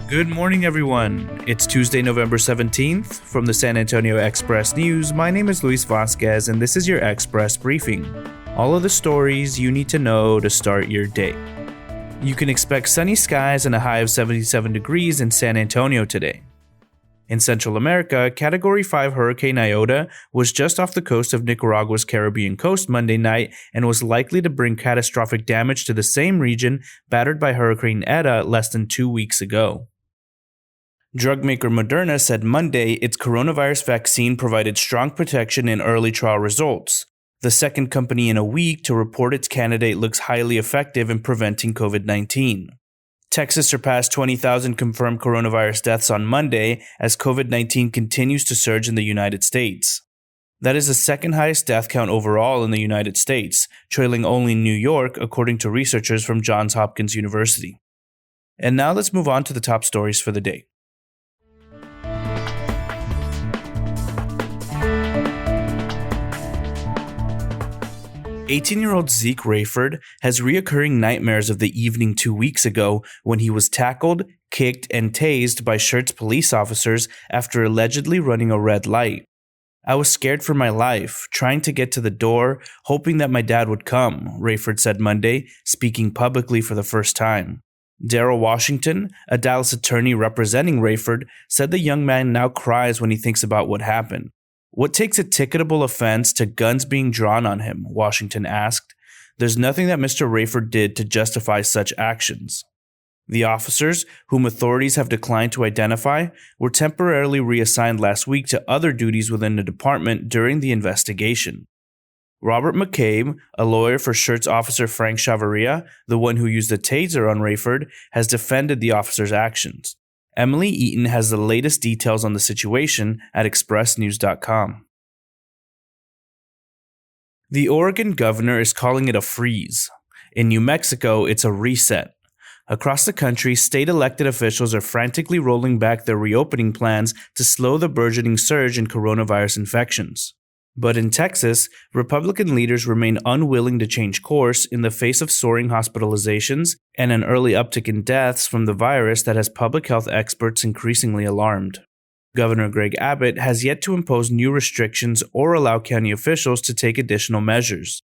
Good morning, everyone. It's Tuesday, November 17th. From the San Antonio Express News, my name is Luis Vasquez, and this is your Express Briefing. All of the stories you need to know to start your day. You can expect sunny skies and a high of 77 degrees in San Antonio today. In Central America, Category 5 Hurricane Iota was just off the coast of Nicaragua's Caribbean coast Monday night and was likely to bring catastrophic damage to the same region battered by Hurricane Eta less than 2 weeks ago. Drugmaker Moderna said Monday its coronavirus vaccine provided strong protection in early trial results. The second company in a week to report its candidate looks highly effective in preventing COVID-19. Texas surpassed 20,000 confirmed coronavirus deaths on Monday as COVID-19 continues to surge in the United States. That is the second highest death count overall in the United States, trailing only New York, according to researchers from Johns Hopkins University. And now let's move on to the top stories for the day. 18-year-old Zekee Rayford has reoccurring nightmares of the evening 2 weeks ago when he was tackled, kicked, and tased by Schertz police officers after allegedly running a red light. "I was scared for my life, trying to get to the door, hoping that my dad would come," Rayford said Monday, speaking publicly for the first time. Daryl Washington, a Dallas attorney representing Rayford, said the young man now cries when he thinks about what happened. "What takes a ticketable offense to guns being drawn on him?" Washington asked. "There's nothing that Mr. Rayford did to justify such actions." The officers, whom authorities have declined to identify, were temporarily reassigned last week to other duties within the department during the investigation. Robert McCabe, a lawyer for Schertz officer Frank Chavarria, the one who used the taser on Rayford, has defended the officer's actions. Emily Eaton has the latest details on the situation at expressnews.com. The Oregon governor is calling it a freeze. In New Mexico, it's a reset. Across the country, state elected officials are frantically rolling back their reopening plans to slow the burgeoning surge in coronavirus infections. But in Texas, Republican leaders remain unwilling to change course in the face of soaring hospitalizations and an early uptick in deaths from the virus that has public health experts increasingly alarmed. Governor Greg Abbott has yet to impose new restrictions or allow county officials to take additional measures.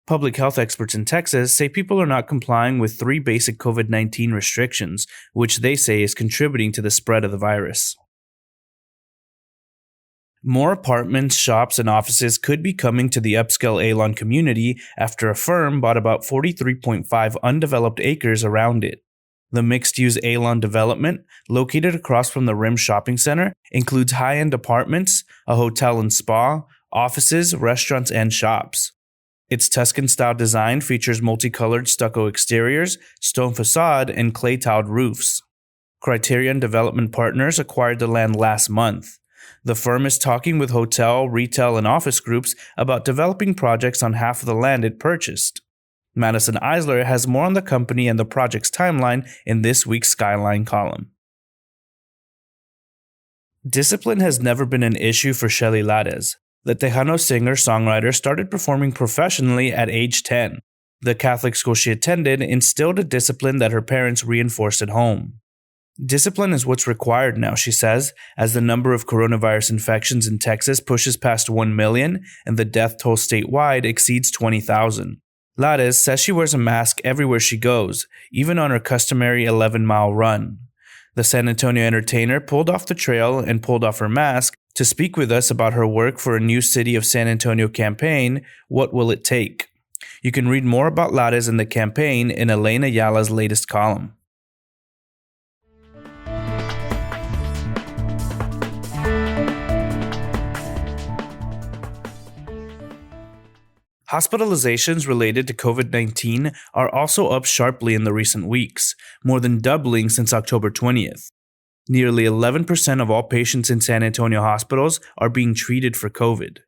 Public health experts in Texas say people are not complying with 3 basic COVID-19 restrictions, which they say is contributing to the spread of the virus. More apartments, shops, and offices could be coming to the upscale Alon community after a firm bought about 43.5 undeveloped acres around it. The mixed-use Alon development, located across from the Rim Shopping Center, includes high-end apartments, a hotel and spa, offices, restaurants, and shops. Its Tuscan-style design features multicolored stucco exteriors, stone facade, and clay-tiled roofs. Criterion Development Partners acquired the land last month. The firm is talking with hotel, retail, and office groups about developing projects on half of the land it purchased. Madison Eisler has more on the company and the project's timeline in this week's Skyline column. Discipline has never been an issue for Shelly Lades. The Tejano singer-songwriter started performing professionally at age 10. The Catholic school she attended instilled a discipline that her parents reinforced at home. "Discipline is what's required now," she says, as the number of coronavirus infections in Texas pushes past 1 million and the death toll statewide exceeds 20,000. Lades says she wears a mask everywhere she goes, even on her customary 11-mile run. The San Antonio entertainer pulled off the trail and pulled off her mask to speak with us about her work for a new City of San Antonio campaign, What Will It Take? You can read more about Lades and the campaign in Elena Ayala's latest column. Hospitalizations related to COVID-19 are also up sharply in the recent weeks, more than doubling since October 20th. Nearly 11% of all patients in San Antonio hospitals are being treated for COVID.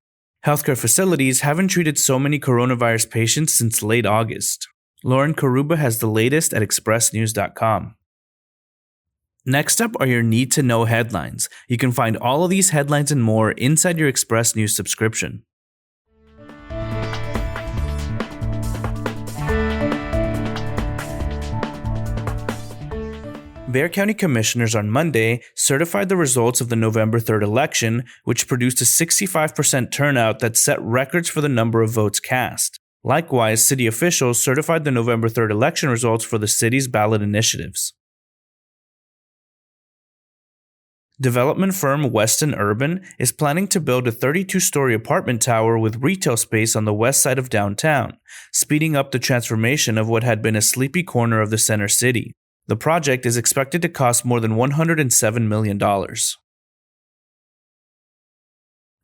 Healthcare facilities haven't treated so many coronavirus patients since late August. Lauren Karuba has the latest at expressnews.com. Next up are your need-to-know headlines. You can find all of these headlines and more inside your Express News subscription. Bexar County commissioners on Monday certified the results of the November 3rd election, which produced a 65% turnout that set records for the number of votes cast. Likewise, city officials certified the November 3rd election results for the city's ballot initiatives. Development firm Weston Urban is planning to build a 32-story apartment tower with retail space on the west side of downtown, speeding up the transformation of what had been a sleepy corner of the center city. The project is expected to cost more than $107 million.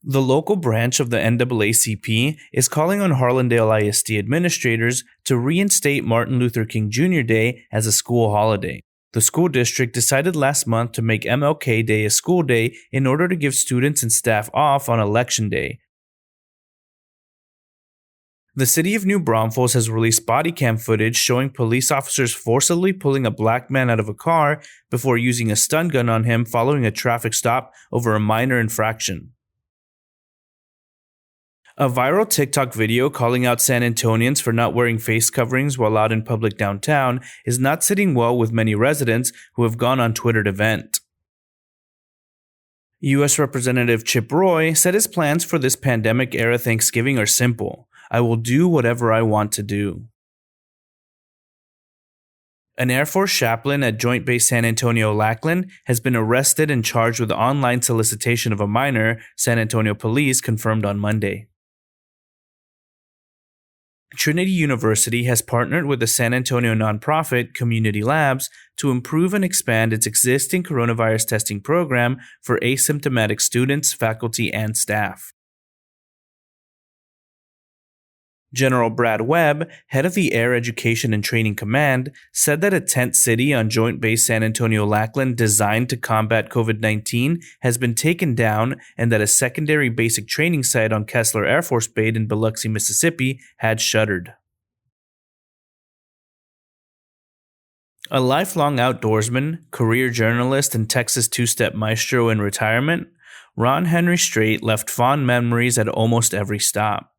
The local branch of the NAACP is calling on Harlandale ISD administrators to reinstate Martin Luther King Jr. Day as a school holiday. The school district decided last month to make MLK Day a school day in order to give students and staff off on Election Day. The city of New Braunfels has released body cam footage showing police officers forcibly pulling a black man out of a car before using a stun gun on him following a traffic stop over a minor infraction. A viral TikTok video calling out San Antonians for not wearing face coverings while out in public downtown is not sitting well with many residents who have gone on Twitter to vent. U.S. Representative Chip Roy said his plans for this pandemic-era Thanksgiving are simple. I will do whatever I want to do. An Air Force chaplain at Joint Base San Antonio-Lackland has been arrested and charged with online solicitation of a minor, San Antonio police confirmed on Monday. Trinity University has partnered with the San Antonio nonprofit Community Labs to improve and expand its existing coronavirus testing program for asymptomatic students, faculty, and staff. General Brad Webb, head of the Air Education and Training Command, said that a tent city on Joint Base San Antonio-Lackland designed to combat COVID-19 has been taken down and that a secondary basic training site on Kessler Air Force Base in Biloxi, Mississippi had shuttered. A lifelong outdoorsman, career journalist, and Texas two-step maestro in retirement, Ron Henry Strait left fond memories at almost every stop.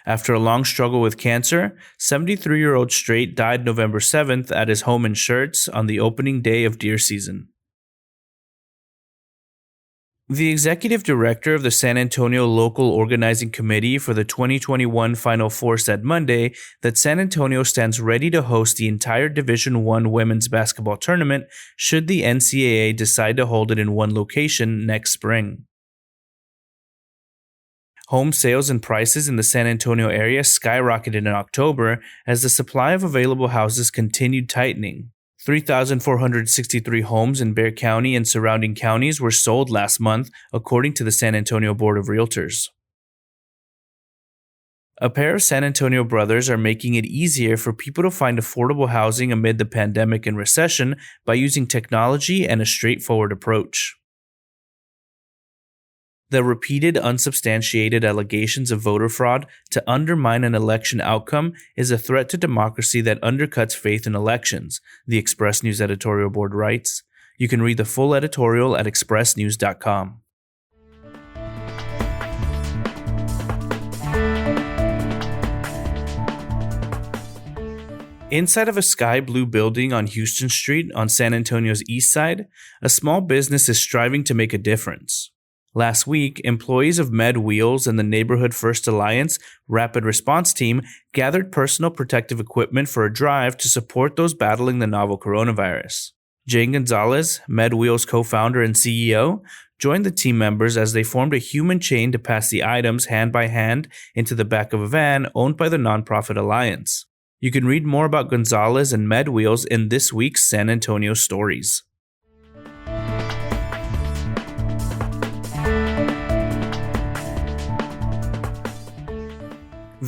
After a long struggle with cancer, 73-year-old Strait died November 7th at his home in Schertz on the opening day of deer season. The executive director of the San Antonio Local Organizing Committee for the 2021 Final Four said Monday that San Antonio stands ready to host the entire Division I women's basketball tournament should the NCAA decide to hold it in one location next spring. Home sales and prices in the San Antonio area skyrocketed in October as the supply of available houses continued tightening. 3,463 homes in Bexar County and surrounding counties were sold last month, according to the San Antonio Board of Realtors. A pair of San Antonio brothers are making it easier for people to find affordable housing amid the pandemic and recession by using technology and a straightforward approach. The repeated unsubstantiated allegations of voter fraud to undermine an election outcome is a threat to democracy that undercuts faith in elections, the Express News editorial board writes. You can read the full editorial at expressnews.com. Inside of a sky blue building on Houston Street on San Antonio's east side, a small business is striving to make a difference. Last week, employees of Med Wheels and the Neighborhood First Alliance Rapid Response Team gathered personal protective equipment for a drive to support those battling the novel coronavirus. Jane Gonzalez, Med Wheels co-founder and CEO, joined the team members as they formed a human chain to pass the items hand by hand into the back of a van owned by the nonprofit Alliance. You can read more about Gonzalez and Med Wheels in this week's San Antonio Stories.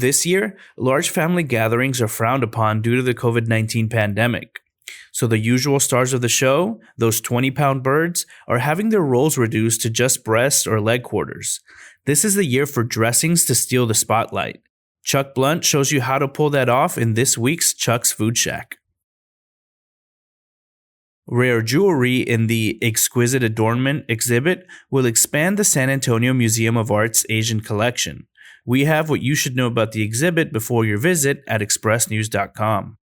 This year, large family gatherings are frowned upon due to the COVID-19 pandemic. So the usual stars of the show, those 20-pound birds, are having their roles reduced to just breast or leg quarters. This is the year for dressings to steal the spotlight. Chuck Blunt shows you how to pull that off in this week's Chuck's Food Shack. Rare jewelry in the Exquisite Adornment exhibit will expand the San Antonio Museum of Art's Asian collection. We have what you should know about the exhibit before your visit at expressnews.com.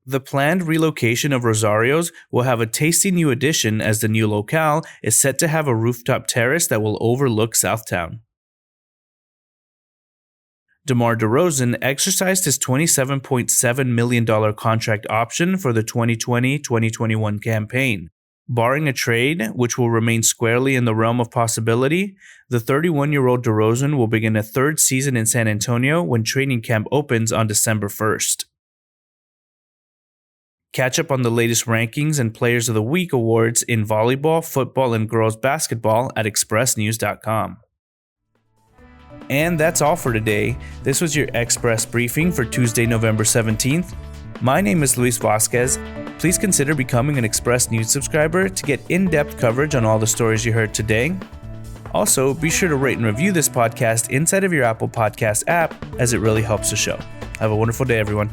The planned relocation of Rosario's will have a tasty new addition as the new locale is set to have a rooftop terrace that will overlook Southtown. DeMar DeRozan exercised his $27.7 million contract option for the 2020-2021 campaign. Barring a trade, which will remain squarely in the realm of possibility, the 31-year-old DeRozan will begin a third season in San Antonio when training camp opens on December 1st. Catch up on the latest rankings and Players of the Week awards in volleyball, football, and girls basketball at expressnews.com. And that's all for today. This was your Express Briefing for Tuesday, November 17th. My name is Luis Vasquez. Please consider becoming an Express News subscriber to get in-depth coverage on all the stories you heard today. Also, be sure to rate and review this podcast inside of your Apple Podcast app, as it really helps the show. Have a wonderful day, everyone.